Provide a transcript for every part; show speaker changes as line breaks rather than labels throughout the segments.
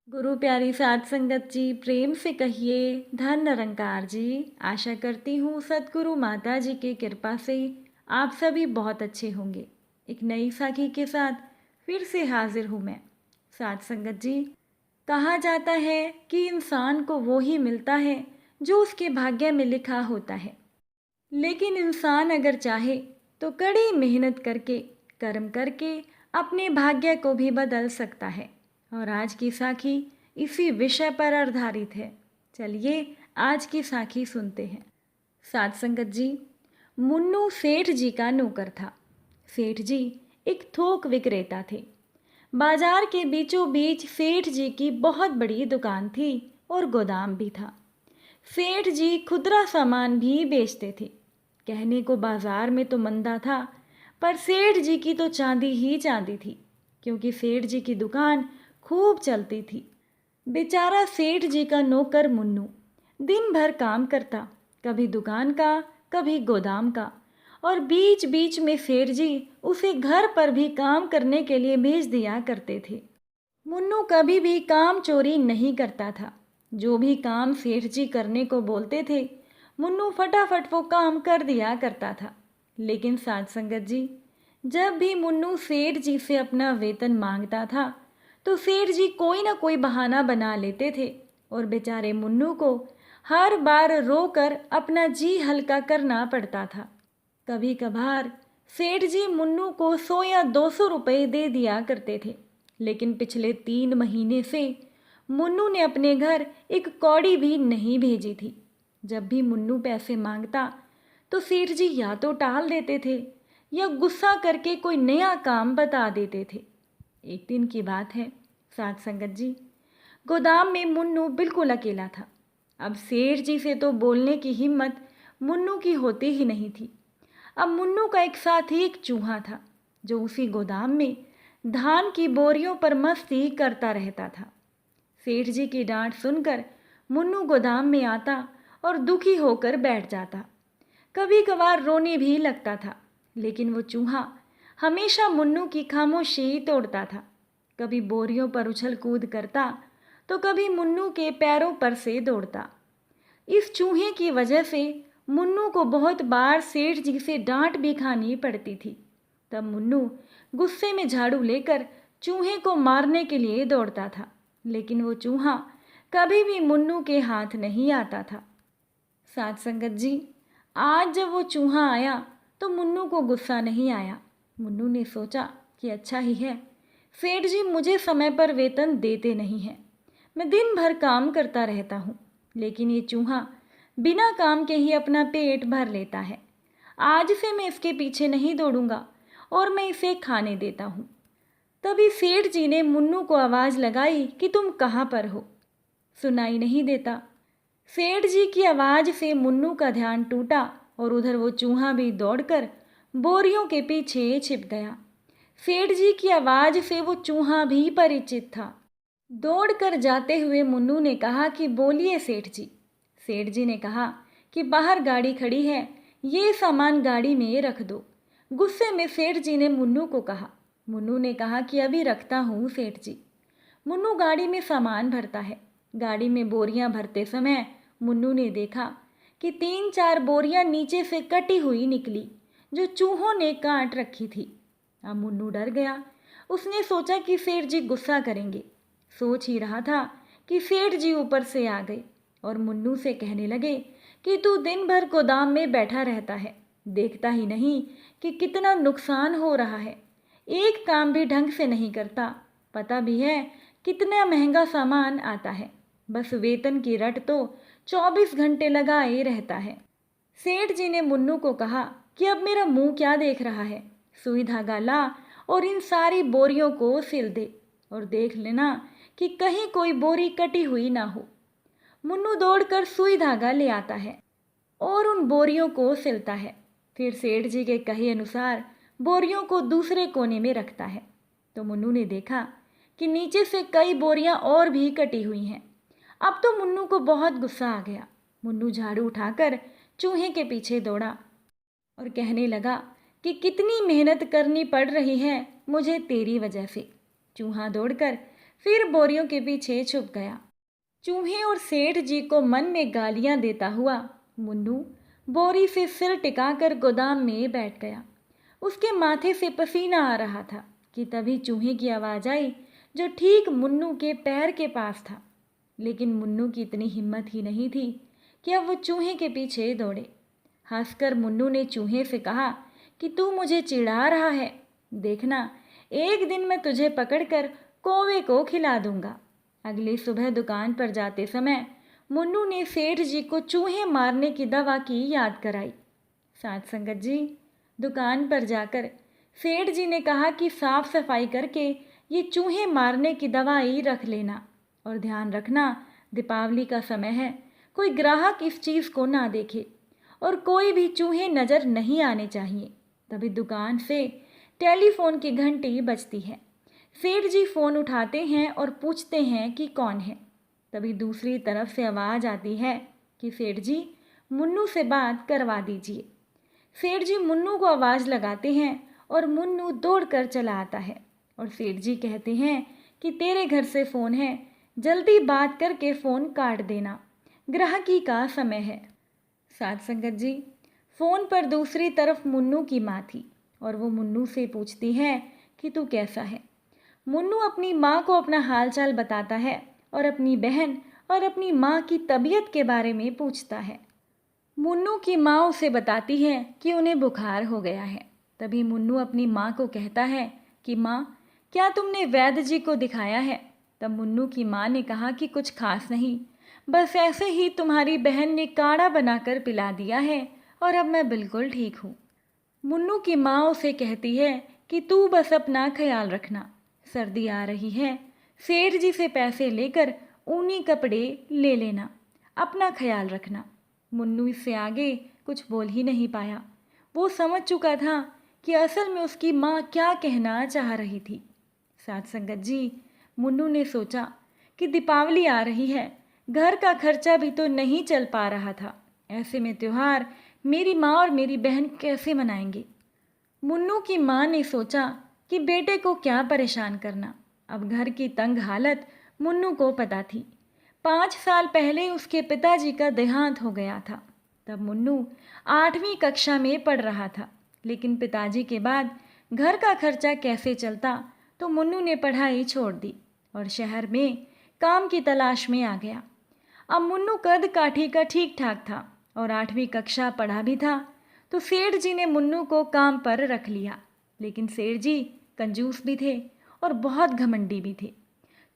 गुरु प्यारी साध संगत जी, प्रेम से कहिए धन निरंकार जी। आशा करती हूँ सतगुरु माता जी की कृपा से आप सभी बहुत अच्छे होंगे। एक नई साखी के साथ फिर से हाजिर हूँ मैं। साध संगत जी, कहा जाता है कि इंसान को वो ही मिलता है जो उसके भाग्य में लिखा होता है। लेकिन इंसान अगर चाहे तो कड़ी मेहनत करके, कर्म करके अपने भाग्य को भी बदल सकता है। और आज की साखी इसी विषय पर आधारित है। चलिए आज की साखी सुनते हैं। साध संगत जी, मुन्नू सेठ जी का नौकर था। सेठ जी एक थोक विक्रेता थे। बाजार के बीचों बीच सेठ जी की बहुत बड़ी दुकान थी और गोदाम भी था। सेठ जी खुदरा सामान भी बेचते थे। कहने को बाजार में तो मंदा था, पर सेठ जी की तो चांदी ही चांदी थी, क्योंकि सेठ जी की दुकान खूब चलती थी। बेचारा सेठ जी का नौकर मुन्नू दिन भर काम करता, कभी दुकान का, कभी गोदाम का, और बीच बीच में सेठ जी उसे घर पर भी काम करने के लिए भेज दिया करते थे। मुन्नू कभी भी काम चोरी नहीं करता था। जो भी काम सेठ जी करने को बोलते थे, मुन्नू फटाफट वो काम कर दिया करता था। लेकिन साध संगत जी, जब भी मुन्नू सेठ जी से अपना वेतन मांगता था, तो सेठ जी कोई ना कोई बहाना बना लेते थे और बेचारे मुन्नू को हर बार रोकर अपना जी हल्का करना पड़ता था। कभी कभार सेठ जी मुन्नू को 100 या 200 रुपए दे दिया करते थे। लेकिन पिछले 3 महीने से मुन्नू ने अपने घर एक कौड़ी भी नहीं भेजी थी। जब भी मुन्नू पैसे मांगता तो सेठ जी या तो टाल देते थे या गुस्सा करके कोई नया काम बता देते थे। एक दिन की बात है साध संगत जी, गोदाम में मुन्नू बिल्कुल अकेला था। अब सेठ जी से तो बोलने की हिम्मत मुन्नू की होती ही नहीं थी। अब मुन्नू का एक साथी एक चूहा था, जो उसी गोदाम में धान की बोरियों पर मस्ती करता रहता था। सेठ जी की डांट सुनकर मुन्नू गोदाम में आता और दुखी होकर बैठ जाता। कभी कभार रोने भी लगता था, लेकिन वो चूहा हमेशा मुन्नू की खामोशी तोड़ता था। कभी बोरियों पर उछल कूद करता, तो कभी मुन्नू के पैरों पर से दौड़ता। इस चूहे की वजह से मुन्नू को बहुत बार सेठ जी से डांट भी खानी पड़ती थी। तब मुन्नू गुस्से में झाड़ू लेकर चूहे को मारने के लिए दौड़ता था, लेकिन वो चूहा कभी भी मुन्नू के हाथ नहीं आता था। साथ संगत जी, आज जब वो चूहा आया तो मुन्नू को गुस्सा नहीं आया। मुन्नू ने सोचा कि अच्छा ही है, सेठ जी मुझे समय पर वेतन देते नहीं हैं। मैं दिन भर काम करता रहता हूँ, लेकिन ये चूहा बिना काम के ही अपना पेट भर लेता है। आज से मैं इसके पीछे नहीं दौड़ूंगा और मैं इसे खाने देता हूँ। तभी सेठ जी ने मुन्नू को आवाज़ लगाई कि तुम कहाँ पर हो। सुनाई नहीं देता। सेठ जी की आवाज़ से मुन्नू का ध्यान टूटा और उधर वो चूहा भी दौड़कर बोरियों के पीछे छिप गया। सेठ जी की आवाज़ से वो चूहा भी परिचित था। दौड़कर जाते हुए मुन्नू ने कहा कि बोलिए सेठ जी। सेठ जी ने कहा कि बाहर गाड़ी खड़ी है, ये सामान गाड़ी में रख दो। गुस्से में सेठ जी ने मुन्नू को कहा। मुन्नू ने कहा कि अभी रखता हूँ सेठ जी। मुन्नू गाड़ी में सामान भरता है। गाड़ी में बोरियां भरते समय मुन्नू ने देखा कि 3-4 बोरियां नीचे से कटी हुई निकली, जो चूहों ने काट रखी थी। अब मुन्नू डर गया। उसने सोचा कि सेठ जी गुस्सा करेंगे। सोच ही रहा था कि सेठ जी ऊपर से आ गए और मुन्नू से कहने लगे कि तू दिन भर गोदाम में बैठा रहता है, देखता ही नहीं कि कितना नुकसान हो रहा है। एक काम भी ढंग से नहीं करता, पता भी है कितना महंगा सामान आता है। बस वेतन की रट तो 24 घंटे लगाए रहता है। सेठ जी ने मुन्नू को कहा कि अब मेरा मुंह क्या देख रहा है, सुई धागा ला और इन सारी बोरियों को सिल दे और देख लेना कि कहीं कोई बोरी कटी हुई ना हो। मुन्नू दौड़कर सुई धागा ले आता है और उन बोरियों को सिलता है। फिर सेठ जी के कहे अनुसार बोरियों को दूसरे कोने में रखता है। तो मुन्नू ने देखा कि नीचे से कई बोरियां और भी कटी हुई हैं। अब तो मुन्नू को बहुत गुस्सा आ गया। मुन्नू झाड़ू उठाकर चूहे के पीछे दौड़ा और कहने लगा कि कितनी मेहनत करनी पड़ रही है मुझे तेरी वजह से। चूहा दौड़कर फिर बोरियों के पीछे छुप गया। चूहे और सेठ जी को मन में गालियां देता हुआ मुन्नू बोरी से सिर टिकाकर गोदाम में बैठ गया। उसके माथे से पसीना आ रहा था कि तभी चूहे की आवाज़ आई जो ठीक मुन्नू के पैर के पास था। लेकिन मुन्नू की इतनी हिम्मत ही नहीं थी कि अब वो चूहे के पीछे दौड़े। हंसकर मुन्नू ने चूहे से कहा कि तू मुझे चिढ़ा रहा है, देखना एक दिन मैं तुझे पकड़कर कौवे को खिला दूंगा। अगली सुबह दुकान पर जाते समय मुन्नू ने सेठ जी को चूहे मारने की दवा की याद कराई। साथ संगत जी, दुकान पर जाकर सेठ जी ने कहा कि साफ सफाई करके ये चूहे मारने की दवाई रख लेना और ध्यान रखना दीपावली का समय है, कोई ग्राहक इस चीज़ को ना देखे और कोई भी चूहे नज़र नहीं आने चाहिए। तभी दुकान से टेलीफोन की घंटी बजती है। सेठ जी फ़ोन उठाते हैं और पूछते हैं कि कौन है। तभी दूसरी तरफ से आवाज़ आती है कि सेठ जी मुन्नू से बात करवा दीजिए। सेठ जी मुन्नू को आवाज़ लगाते हैं और मुन्नू दौड़कर चला आता है और सेठ जी कहते हैं कि तेरे घर से फ़ोन है, जल्दी बात करके फ़ोन काट देना, ग्राहकी का समय है। साथ संगत जी, फ़ोन पर दूसरी तरफ मुन्नू की माँ थी और वो मुन्नू से पूछती है कि तू कैसा है। मुन्नू अपनी माँ को अपना हालचाल बताता है और अपनी बहन और अपनी माँ की तबीयत के बारे में पूछता है। मुन्नू की माँ उसे बताती है कि उन्हें बुखार हो गया है। तभी मुन्नू अपनी माँ को कहता है कि माँ, क्या तुमने वैद्य जी को दिखाया है? तब मुन्नू की माँ ने कहा कि कुछ खास नहीं, बस ऐसे ही तुम्हारी बहन ने काढ़ा बनाकर पिला दिया है और अब मैं बिल्कुल ठीक हूँ। मुन्नू की माँ उसे कहती है कि तू बस अपना ख्याल रखना, सर्दी आ रही है, सेठ जी से पैसे लेकर ऊनी कपड़े ले लेना, अपना ख्याल रखना। मुन्नू इससे आगे कुछ बोल ही नहीं पाया। वो समझ चुका था कि असल में उसकी माँ क्या कहना चाह रही थी। साथ संगत जी, मुन्नू ने सोचा कि दीपावली आ रही है, घर का खर्चा भी तो नहीं चल पा रहा था, ऐसे में त्योहार मेरी माँ और मेरी बहन कैसे मनाएंगे। मुन्नू की माँ ने सोचा कि बेटे को क्या परेशान करना। अब घर की तंग हालत मुन्नू को पता थी। 5 साल पहले उसके पिताजी का देहांत हो गया था। तब मुन्नू 8वीं कक्षा में पढ़ रहा था, लेकिन पिताजी के बाद घर का खर्चा कैसे चलता, तो मुन्नू ने पढ़ाई छोड़ दी और शहर में काम की तलाश में आ गया। अब मुन्नू कद काठी का ठीक ठाक था और 8वीं कक्षा पढ़ा भी था, तो सेठ जी ने मुन्नू को काम पर रख लिया। लेकिन सेठ जी कंजूस भी थे और बहुत घमंडी भी थे।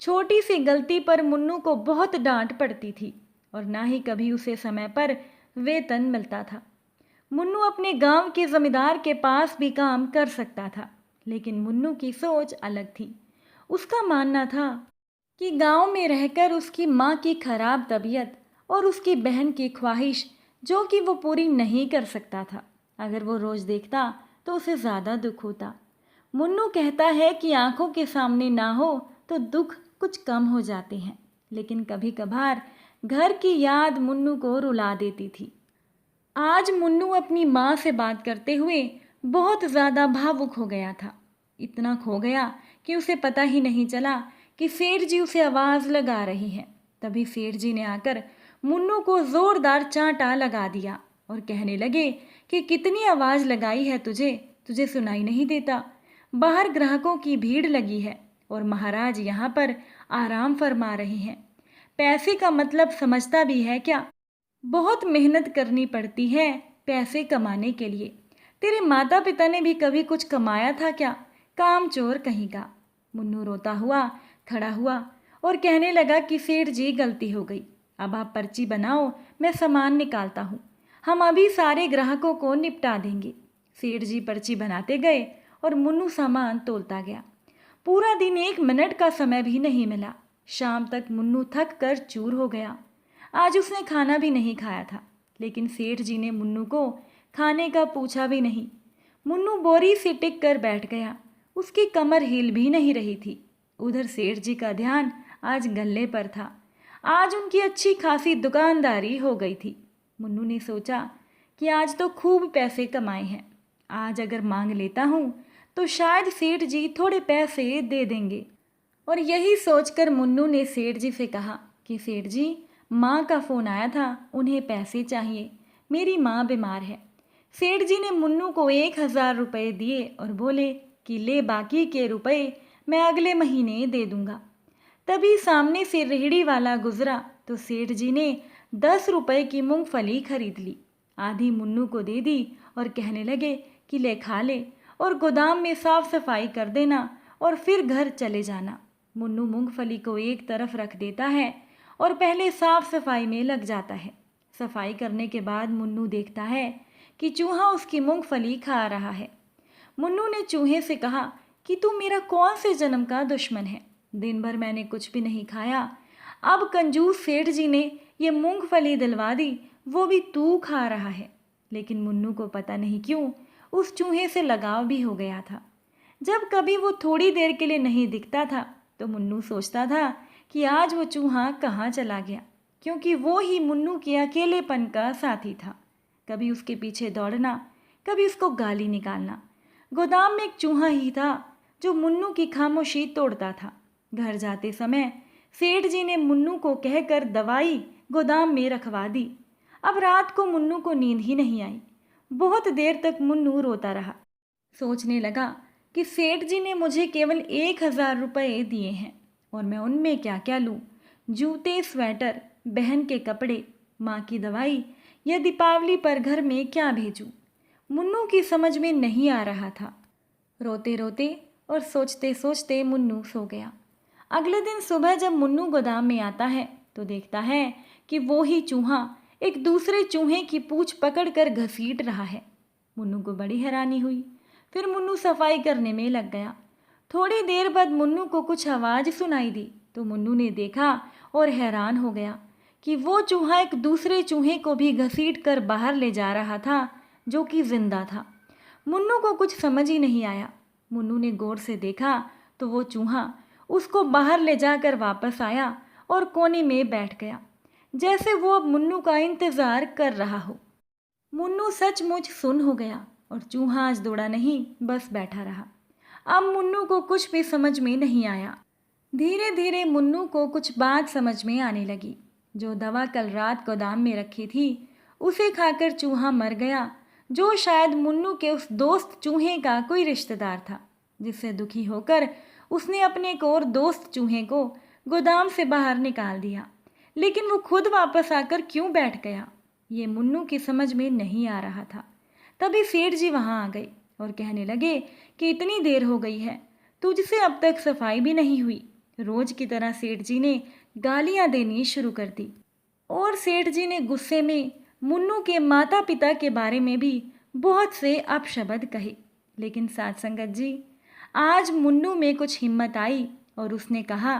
छोटी सी गलती पर मुन्नू को बहुत डांट पड़ती थी और ना ही कभी उसे समय पर वेतन मिलता था। मुन्नू अपने गांव के जमींदार के पास भी काम कर सकता था, लेकिन मुन्नू की सोच अलग थी। उसका मानना था कि गांव में रहकर उसकी माँ की खराब तबीयत और उसकी बहन की ख्वाहिश जो कि वो पूरी नहीं कर सकता था, अगर वो रोज़ देखता तो उसे ज़्यादा दुख होता। मुन्नू कहता है कि आंखों के सामने ना हो तो दुख कुछ कम हो जाते हैं, लेकिन कभी कभार घर की याद मुन्नू को रुला देती थी। आज मुन्नू अपनी माँ से बात करते हुए बहुत ज़्यादा भावुक हो गया था। इतना खो गया कि उसे पता ही नहीं चला कि सेठ जी उसे आवाज़ लगा रही है। तभी सेठ जी ने आकर मुन्नू को ज़ोरदार चांटा लगा दिया और कहने लगे कि कितनी आवाज़ लगाई है तुझे, तुझे सुनाई नहीं देता? बाहर ग्राहकों की भीड़ लगी है और महाराज यहाँ पर आराम फरमा रहे हैं। पैसे का मतलब समझता भी है क्या? बहुत मेहनत करनी पड़ती है पैसे कमाने के लिए। तेरे माता पिता ने भी कभी कुछ कमाया था क्या? काम चोर कहीं का। मुन्नू रोता हुआ खड़ा हुआ और कहने लगा कि सेठ जी गलती हो गई, अब आप पर्ची बनाओ, मैं सामान निकालता हूँ, हम अभी सारे ग्राहकों को निपटा देंगे। सेठ जी पर्ची बनाते गए और मुन्नू सामान तोलता गया। पूरा दिन 1 मिनट का समय भी नहीं मिला। शाम तक मुन्नू थक कर चूर हो गया। आज उसने खाना भी नहीं खाया था, लेकिन सेठ जी ने मुन्नू को खाने का पूछा भी नहीं। मुन्नू बोरी से टिक कर बैठ गया, उसकी कमर हिल भी नहीं रही थी। उधर सेठ जी का ध्यान आज गल्ले पर था। आज उनकी अच्छी खासी दुकानदारी हो गई थी। मुन्नू ने सोचा कि आज तो खूब पैसे कमाए हैं, आज अगर मांग लेता हूँ तो शायद सेठ जी थोड़े पैसे दे देंगे। और यही सोचकर मुन्नू ने सेठ जी से कहा कि सेठ जी, माँ का फ़ोन आया था, उन्हें पैसे चाहिए, मेरी माँ बीमार है। सेठ जी ने मुन्नू को 1,000 रुपये दिए और बोले कि ले, बाकी के रुपए मैं अगले महीने दे दूंगा। तभी सामने से रेहड़ी वाला गुजरा तो सेठ जी ने 10 रुपए की मूंगफली खरीद ली, आधी मुन्नू को दे दी और कहने लगे कि ले खा ले और गोदाम में साफ सफाई कर देना और फिर घर चले जाना। मुन्नू मूंगफली को एक तरफ रख देता है और पहले साफ सफाई में लग जाता है। सफाई करने के बाद मुन्नू देखता है कि चूहा उसकी मूंगफली खा रहा है। मुन्नू ने चूहे से कहा कि तू मेरा कौन से जन्म का दुश्मन है, दिन भर मैंने कुछ भी नहीं खाया, अब कंजूस सेठ जी ने ये मूंगफली दिलवा दी, वो भी तू खा रहा है। लेकिन मुन्नू को पता नहीं क्यों उस चूहे से लगाव भी हो गया था। जब कभी वो थोड़ी देर के लिए नहीं दिखता था तो मुन्नू सोचता था कि आज वो चूहा कहाँ चला गया, क्योंकि वो ही मुन्नू के अकेलेपन का साथी था। कभी उसके पीछे दौड़ना, कभी उसको गाली निकालना। गोदाम में एक चूहा ही था जो मुन्नू की खामोशी तोड़ता था। घर जाते समय सेठ जी ने मुन्नू को कहकर दवाई गोदाम में रखवा दी। अब रात को मुन्नू को नींद ही नहीं आई। बहुत देर तक मुन्नू रोता रहा। सोचने लगा कि सेठ जी ने मुझे केवल 1,000 रुपये दिए हैं और मैं उनमें क्या क्या लूँ, जूते, स्वेटर, बहन के कपड़े, माँ की दवाई या दीपावली पर घर में क्या भेजूँ। मुन्नू की समझ में नहीं आ रहा था। रोते रोते और सोचते सोचते मुन्नू सो गया। अगले दिन सुबह जब मुन्नू गोदाम में आता है तो देखता है कि वो ही चूहा एक दूसरे चूहे की पूंछ पकड़कर घसीट रहा है। मुन्नू को बड़ी हैरानी हुई। फिर मुन्नू सफाई करने में लग गया। थोड़ी देर बाद मुन्नू को कुछ आवाज़ सुनाई दी तो मुन्नू ने देखा और हैरान हो गया कि वो चूहा एक दूसरे चूहे को भी घसीट कर बाहर ले जा रहा था, जो कि जिंदा था। मुन्नू को कुछ समझ ही नहीं आया। मुन्नू ने गौर से देखा तो वो चूहा उसको बाहर ले जाकर वापस आया और कोने में बैठ गया, जैसे वो अब मुन्नू का इंतज़ार कर रहा हो। मुन्नू सचमुच सुन हो गया और चूहा आज दौड़ा नहीं, बस बैठा रहा। अब मुन्नू को कुछ भी समझ में नहीं आया। धीरे धीरे मुन्नू को कुछ बात समझ में आने लगी। जो दवा कल रात गोदाम में रखी थी उसे खाकर चूहा मर गया, जो शायद मुन्नू के उस दोस्त चूहे का कोई रिश्तेदार था, जिससे दुखी होकर उसने अपने एक और दोस्त चूहे को गोदाम से बाहर निकाल दिया। लेकिन वो खुद वापस आकर क्यों बैठ गया, ये मुन्नू की समझ में नहीं आ रहा था। तभी सेठ जी वहाँ आ गए और कहने लगे कि इतनी देर हो गई है, तुझसे अब तक सफाई भी नहीं हुई। रोज की तरह सेठ जी ने गालियाँ देनी शुरू कर दी और सेठ जी ने गुस्से में मुन्नू के माता पिता के बारे में भी बहुत से अपशब्द कहे। लेकिन साथ संगत जी, आज मुन्नू में कुछ हिम्मत आई और उसने कहा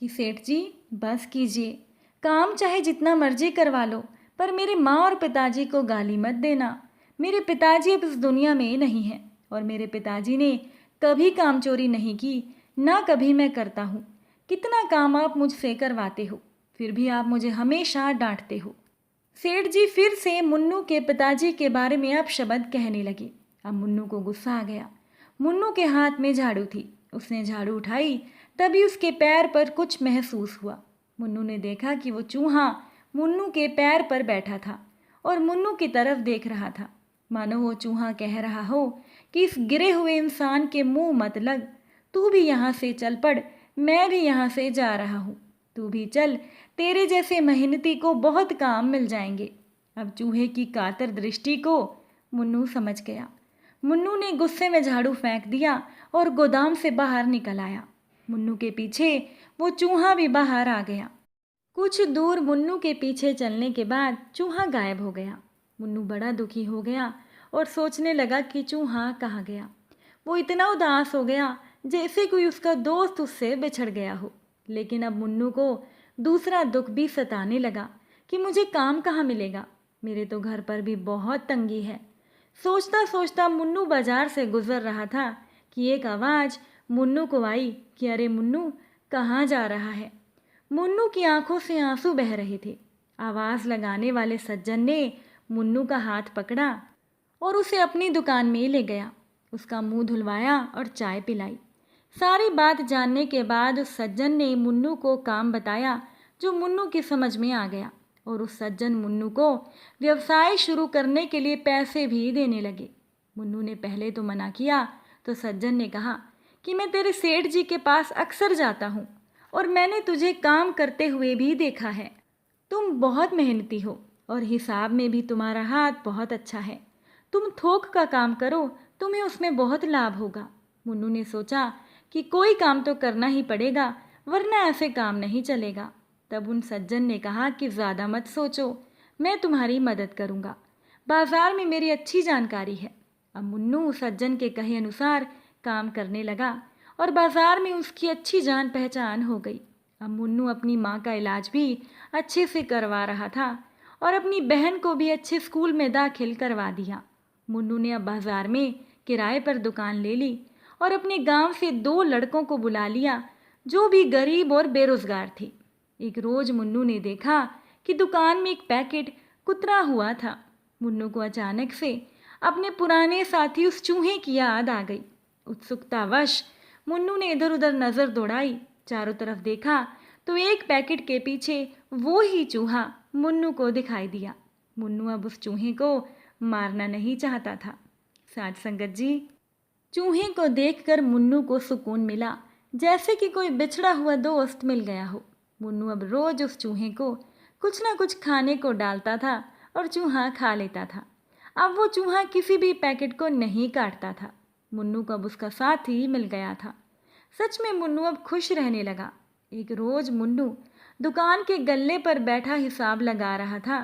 कि सेठ जी बस कीजिए, काम चाहे जितना मर्जी करवा लो, पर मेरे माँ और पिताजी को गाली मत देना। मेरे पिताजी अब इस दुनिया में नहीं हैं और मेरे पिताजी ने कभी काम चोरी नहीं की, ना कभी मैं करता हूँ। कितना काम आप मुझसे करवाते हो, फिर भी आप मुझे हमेशा डांटते हो। सेठ जी फिर से मुन्नू के पिताजी के बारे में अपशब्द कहने लगे। अब मुन्नू को गुस्सा आ गया। मुन्नू के हाथ में झाड़ू थी, उसने झाड़ू उठाई, तभी उसके पैर पर कुछ महसूस हुआ। मुन्नू ने देखा कि वो चूहा मुन्नू के पैर पर बैठा था और मुन्नू की तरफ देख रहा था, मानो वो चूहा कह रहा हो कि इस गिरे हुए इंसान के मुंह मत लग, तू भी यहाँ से चल पड़, मैं भी यहाँ से जा रहा हूँ, तू भी चल, तेरे जैसे मेहनती को बहुत काम मिल जाएंगे। अब चूहे की कातर दृष्टि को मुन्नू समझ गया। मुन्नू ने गुस्से में झाड़ू फेंक दिया और गोदाम से बाहर निकल आया। मुन्नू के पीछे वो चूहा भी बाहर आ गया। कुछ दूर मुन्नू के पीछे चलने के बाद चूहा गायब हो गया। मुन्नू बड़ा दुखी हो गया और सोचने लगा कि चूहा कहाँ गया। वो इतना उदास हो गया जैसे कोई उसका दोस्त उससे बिछड़ गया हो। लेकिन अब मुन्नू को दूसरा दुख भी सताने लगा कि मुझे काम कहाँ मिलेगा, मेरे तो घर पर भी बहुत तंगी है। सोचता सोचता मुन्नू बाजार से गुजर रहा था कि एक आवाज़ मुन्नू को आई कि अरे मुन्नू, कहाँ जा रहा है। मुन्नू की आंखों से आंसू बह रहे थे। आवाज़ लगाने वाले सज्जन ने मुन्नू का हाथ पकड़ा और उसे अपनी दुकान में ले गया। उसका मुंह धुलवाया और चाय पिलाई। सारी बात जानने के बाद उस सज्जन ने मुन्नू को काम बताया जो मुन्नू की समझ में आ गया, और उस सज्जन मुन्नू को व्यवसाय शुरू करने के लिए पैसे भी देने लगे। मुन्नू ने पहले तो मना किया, तो सज्जन ने कहा कि मैं तेरे सेठ जी के पास अक्सर जाता हूँ और मैंने तुझे काम करते हुए भी देखा है। तुम बहुत मेहनती हो और हिसाब में भी तुम्हारा हाथ बहुत अच्छा है। तुम थोक का काम करो, तुम्हें उसमें बहुत लाभ होगा। मुन्नू ने सोचा कि कोई काम तो करना ही पड़ेगा, वरना ऐसे काम नहीं चलेगा। तब उन सज्जन ने कहा कि ज़्यादा मत सोचो, मैं तुम्हारी मदद करूँगा। बाजार में मेरी अच्छी जानकारी है। अब मुन्नू सज्जन के कहे अनुसार काम करने लगा और बाजार में उसकी अच्छी जान पहचान हो गई। अब मुन्नू अपनी माँ का इलाज भी अच्छे से करवा रहा था और अपनी बहन को भी अच्छे स्कूल में दाखिल करवा दिया। मुन्नू ने अब बाजार में किराए पर दुकान ले ली और अपने गांव से 2 लड़कों को बुला लिया जो भी गरीब और बेरोजगार थे। एक रोज मुन्नू ने देखा कि दुकान में एक पैकेट कुतरा हुआ था। मुन्नू को अचानक से अपने पुराने साथी उस चूहे की याद आ गई। उत्सुकतावश मुन्नू ने इधर उधर नजर दौड़ाई, चारों तरफ देखा तो एक पैकेट के पीछे वो ही चूहा मुन्नू को दिखाई दिया। मुन्नू अब उस चूहे को मारना नहीं चाहता था। साथ संगत जी, चूहे को देखकर मुन्नू को सुकून मिला, जैसे कि कोई बिछड़ा हुआ दोस्त मिल गया हो। मुन्नू अब रोज उस चूहे को कुछ ना कुछ खाने को डालता था और चूहा खा लेता था। अब वो चूहा किसी भी पैकेट को नहीं काटता था। मुन्नू को अब उसका साथी मिल गया था। सच में मुन्नू अब खुश रहने लगा। एक रोज मुन्नू दुकान के गल्ले पर बैठा हिसाब लगा रहा था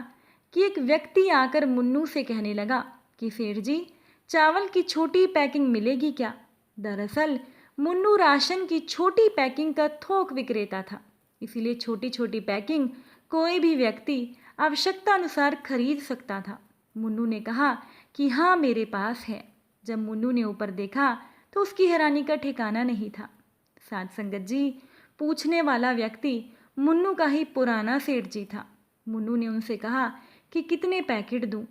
कि एक व्यक्ति आकर मुन्नू से कहने लगा कि सेठ जी, चावल की छोटी पैकिंग मिलेगी क्या? दरअसल मुन्नू राशन की छोटी पैकिंग का थोक विक्रेता था, इसीलिए छोटी छोटी पैकिंग कोई भी व्यक्ति आवश्यकता अनुसार खरीद सकता था। मुन्नू ने कहा कि हाँ, मेरे पास है। जब मुन्नू ने ऊपर देखा तो उसकी हैरानी का ठिकाना नहीं था। साथ संगत जी, पूछने वाला व्यक्ति मुन्नू का ही पुराना सेठ जी था। मुन्नू ने उनसे कहा कि कितने पैकेट दूं?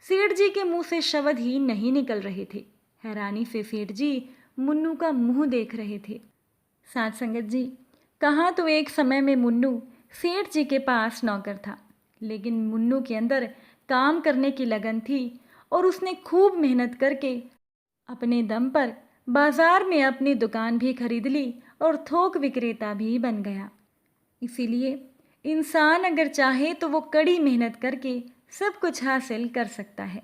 सेठ जी के मुंह से शब्द ही नहीं निकल रहे थे। हैरानी से सेठ जी मुन्नू का मुंह देख रहे थे। साथ संगत जी, कहाँ तो एक समय में मुन्नू सेठ जी के पास नौकर था, लेकिन मुन्नू के अंदर काम करने की लगन थी और उसने खूब मेहनत करके अपने दम पर बाजार में अपनी दुकान भी खरीद ली और थोक विक्रेता भी बन गया। इसीलिए इंसान अगर चाहे तो वो कड़ी मेहनत करके सब कुछ हासिल कर सकता है।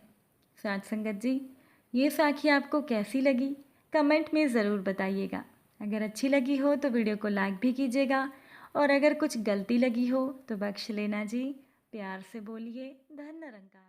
साथ संगत जी, ये साखी आपको कैसी लगी कमेंट में ज़रूर बताइएगा। अगर अच्छी लगी हो तो वीडियो को लाइक भी कीजिएगा, और अगर कुछ गलती लगी हो तो बख्श लेना जी। प्यार से बोलिए। धन्य निरंकार।